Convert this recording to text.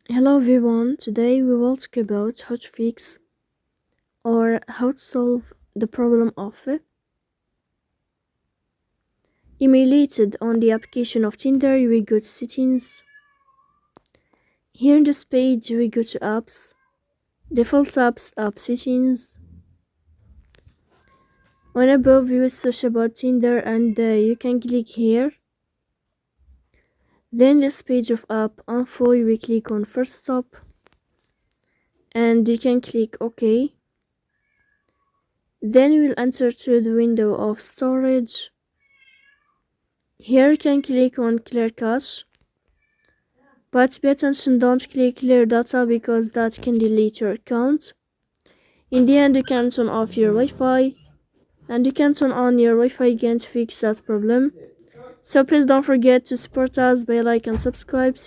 Hello everyone, today we will talk about how to fix or how to solve the problem of emulated on the application of Tinder. We go to settings. Here in this page we go to apps, default apps, app settings. On above we will search about Tinder and you can click here. Then this page of app info we click on first stop and you can click OK. Then we will enter to the window of storage. Here you can click on clear cache, but pay attention, don't click clear data because that can delete your account. In the end you can turn off your Wi-Fi and you can turn on your Wi-Fi again to fix that problem. So please don't forget to support us by like and subscribe.